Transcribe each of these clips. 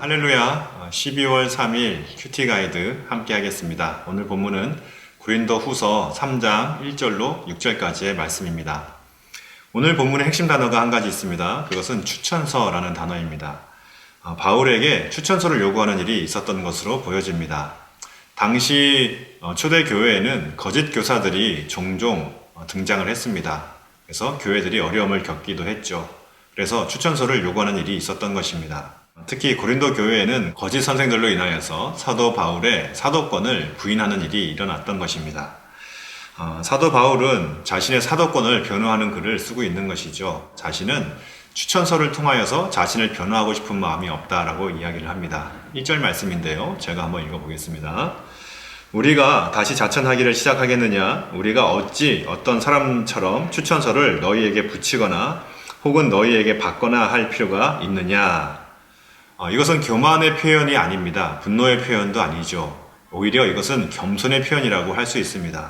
할렐루야. 12월 3일 큐티 가이드 함께 하겠습니다. 오늘 본문은 고린도 후서 3장 1절로 6절까지의 말씀입니다. 오늘 본문의 핵심 단어가 한 가지 있습니다. 그것은 추천서라는 단어입니다. 바울에게 추천서를 요구하는 일이 있었던 것으로 보여집니다. 당시 초대교회에는 거짓 교사들이 종종 등장을 했습니다. 그래서 교회들이 어려움을 겪기도 했죠. 그래서 추천서를 요구하는 일이 있었던 것입니다. 특히 고린도 교회에는 거짓 선생들로 인하여서 사도 바울의 사도권을 부인하는 일이 일어났던 것입니다. 사도 바울은 자신의 사도권을 변호하는 글을 쓰고 있는 것이죠. 자신은 추천서를 통하여서 자신을 변호하고 싶은 마음이 없다라고 이야기를 합니다. 1절 말씀인데요. 제가 한번 읽어보겠습니다. 우리가 다시 자천하기를 시작하겠느냐? 우리가 어찌 어떤 사람처럼 추천서를 너희에게 붙이거나 혹은 너희에게 받거나 할 필요가 있느냐? 이것은 교만의 표현이 아닙니다. 분노의 표현도 아니죠. 오히려 이것은 겸손의 표현이라고 할 수 있습니다.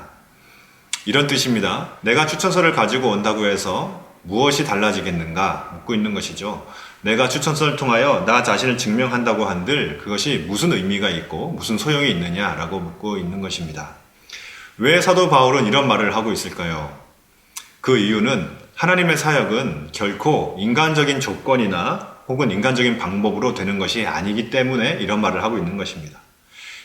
이런 뜻입니다. 내가 추천서를 가지고 온다고 해서 무엇이 달라지겠는가 묻고 있는 것이죠. 내가 추천서를 통하여 나 자신을 증명한다고 한들 그것이 무슨 의미가 있고 무슨 소용이 있느냐라고 묻고 있는 것입니다. 왜 사도 바울은 이런 말을 하고 있을까요? 그 이유는 하나님의 사역은 결코 인간적인 조건이나 혹은 인간적인 방법으로 되는 것이 아니기 때문에 이런 말을 하고 있는 것입니다.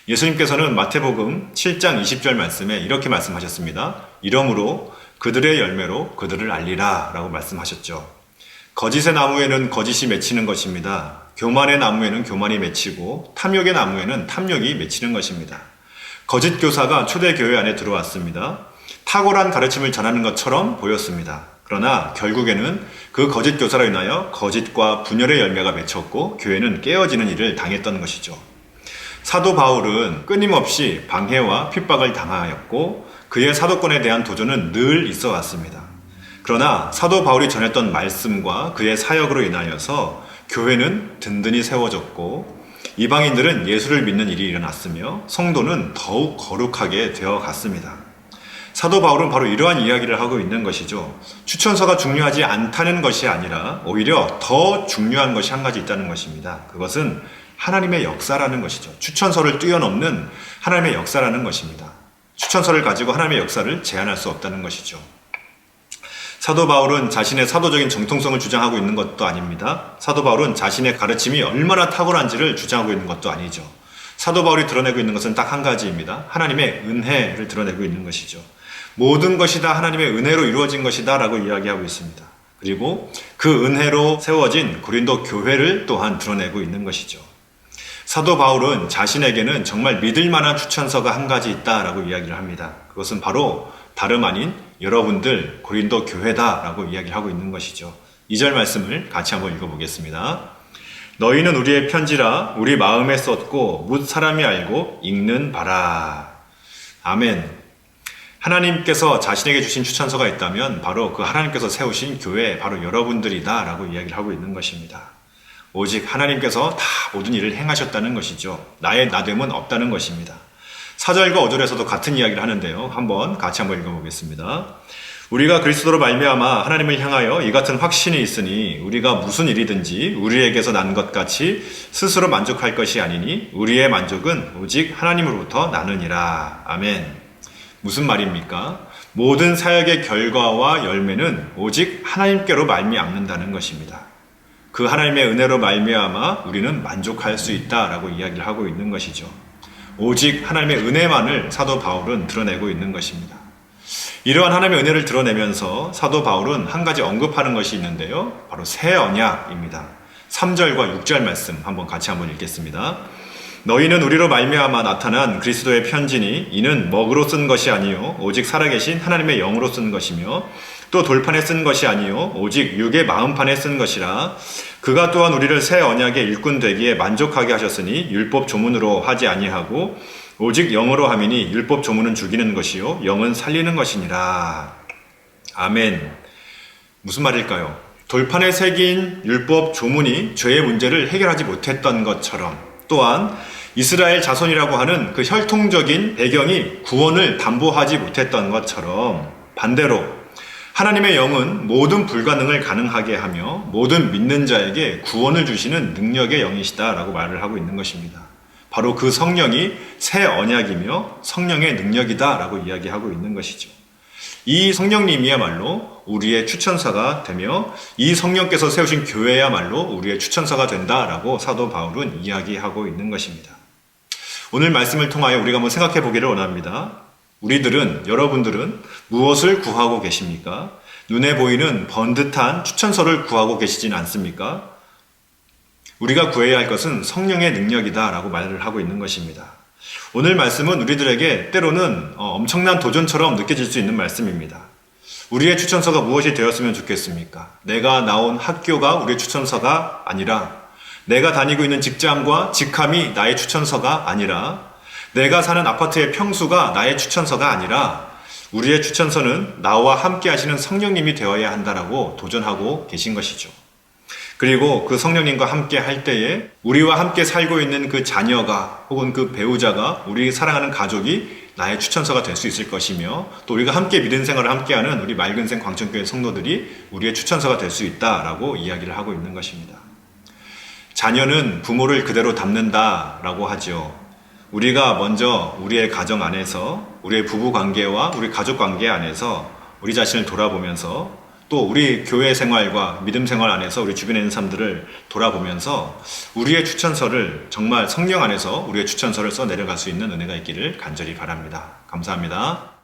예수님께서는 마태복음 7장 20절 말씀에 이렇게 말씀하셨습니다. 이러므로 그들의 열매로 그들을 알리라 라고 말씀하셨죠. 거짓의 나무에는 거짓이 맺히는 것입니다. 교만의 나무에는 교만이 맺히고 탐욕의 나무에는 탐욕이 맺히는 것입니다. 거짓 교사가 초대교회 안에 들어왔습니다. 탁월한 가르침을 전하는 것처럼 보였습니다. 그러나 결국에는 그 거짓 교사로 인하여 거짓과 분열의 열매가 맺혔고 교회는 깨어지는 일을 당했던 것이죠. 사도 바울은 끊임없이 방해와 핍박을 당하였고 그의 사도권에 대한 도전은 늘 있어 왔습니다. 그러나 사도 바울이 전했던 말씀과 그의 사역으로 인하여서 교회는 든든히 세워졌고 이방인들은 예수를 믿는 일이 일어났으며 성도는 더욱 거룩하게 되어 갔습니다. 사도 바울은 바로 이러한 이야기를 하고 있는 것이죠. 추천서가 중요하지 않다는 것이 아니라 오히려 더 중요한 것이 한 가지 있다는 것입니다. 그것은 하나님의 역사라는 것이죠. 추천서를 뛰어넘는 하나님의 역사라는 것입니다. 추천서를 가지고 하나님의 역사를 제한할 수 없다는 것이죠. 사도 바울은 자신의 사도적인 정통성을 주장하고 있는 것도 아닙니다. 사도 바울은 자신의 가르침이 얼마나 탁월한지를 주장하고 있는 것도 아니죠. 사도 바울이 드러내고 있는 것은 딱 한 가지입니다. 하나님의 은혜를 드러내고 있는 것이죠. 모든 것이 다 하나님의 은혜로 이루어진 것이다 라고 이야기하고 있습니다. 그리고 그 은혜로 세워진 고린도 교회를 또한 드러내고 있는 것이죠. 사도 바울은 자신에게는 정말 믿을 만한 추천서가 한 가지 있다라고 이야기를 합니다. 그것은 바로 다름 아닌 여러분들 고린도 교회다라고 이야기를 하고 있는 것이죠. 2절 말씀을 같이 한번 읽어보겠습니다. 너희는 우리의 편지라 우리 마음에 썼고 뭇 사람이 알고 읽는 바라. 아멘. 하나님께서 자신에게 주신 추천서가 있다면 바로 그 하나님께서 세우신 교회 바로 여러분들이다 라고 이야기를 하고 있는 것입니다. 오직 하나님께서 다 모든 일을 행하셨다는 것이죠. 나의 나됨은 없다는 것입니다. 4절과 5절에서도 같은 이야기를 하는데요. 같이 한번 읽어보겠습니다. 우리가 그리스도로 말미암아 하나님을 향하여 이 같은 확신이 있으니 우리가 무슨 일이든지 우리에게서 난 것 같이 스스로 만족할 것이 아니니 우리의 만족은 오직 하나님으로부터 나느니라. 아멘. 무슨 말입니까? 모든 사역의 결과와 열매는 오직 하나님께로 말미암는다는 것입니다. 그 하나님의 은혜로 말미암아 우리는 만족할 수 있다라고 이야기를 하고 있는 것이죠. 오직 하나님의 은혜만을 사도 바울은 드러내고 있는 것입니다. 이러한 하나님의 은혜를 드러내면서 사도 바울은 한 가지 언급하는 것이 있는데요. 바로 새 언약입니다. 3절과 6절 말씀 같이 한번 읽겠습니다. 너희는 우리로 말미암아 나타난 그리스도의 편지니 이는 먹으로 쓴 것이 아니요 오직 살아계신 하나님의 영으로 쓴 것이며 또 돌판에 쓴 것이 아니요 오직 육의 마음판에 쓴 것이라. 그가 또한 우리를 새 언약의 일꾼 되기에 만족하게 하셨으니 율법 조문으로 하지 아니하고 오직 영으로 함이니 율법 조문은 죽이는 것이요 영은 살리는 것이니라. 아멘. 무슨 말일까요? 돌판에 새긴 율법 조문이 죄의 문제를 해결하지 못했던 것처럼 또한 이스라엘 자손이라고 하는 그 혈통적인 배경이 구원을 담보하지 못했던 것처럼 반대로 하나님의 영은 모든 불가능을 가능하게 하며 모든 믿는 자에게 구원을 주시는 능력의 영이시다라고 말을 하고 있는 것입니다. 바로 그 성령이 새 언약이며 성령의 능력이다라고 이야기하고 있는 것이죠. 이 성령님이야말로 우리의 추천사가 되며 이 성령께서 세우신 교회야말로 우리의 추천사가 된다라고 사도 바울은 이야기하고 있는 것입니다. 오늘 말씀을 통하여 우리가 한번 생각해 보기를 원합니다. 여러분들은 무엇을 구하고 계십니까? 눈에 보이는 번듯한 추천서를 구하고 계시진 않습니까? 우리가 구해야 할 것은 성령의 능력이다라고 말을 하고 있는 것입니다. 오늘 말씀은 우리들에게 때로는 엄청난 도전처럼 느껴질 수 있는 말씀입니다. 우리의 추천서가 무엇이 되었으면 좋겠습니까? 내가 나온 학교가 우리의 추천서가 아니라, 내가 다니고 있는 직장과 직함이 나의 추천서가 아니라, 내가 사는 아파트의 평수가 나의 추천서가 아니라, 우리의 추천서는 나와 함께 하시는 성령님이 되어야 한다라고 도전하고 계신 것이죠. 그리고 그 성령님과 함께 할 때에 우리와 함께 살고 있는 그 자녀가 혹은 그 배우자가, 우리 사랑하는 가족이 나의 추천서가 될 수 있을 것이며, 또 우리가 함께 믿음 생활을 함께하는 우리 맑은생 광천교회 성도들이 우리의 추천서가 될 수 있다라고 이야기를 하고 있는 것입니다. 자녀는 부모를 그대로 닮는다라고 하죠. 우리가 먼저 우리의 가정 안에서, 우리의 부부 관계와 우리 가족 관계 안에서 우리 자신을 돌아보면서, 또 우리 교회 생활과 믿음 생활 안에서 우리 주변에 있는 사람들을 돌아보면서 우리의 추천서를, 정말 성령 안에서 우리의 추천서를 써 내려갈 수 있는 은혜가 있기를 간절히 바랍니다. 감사합니다.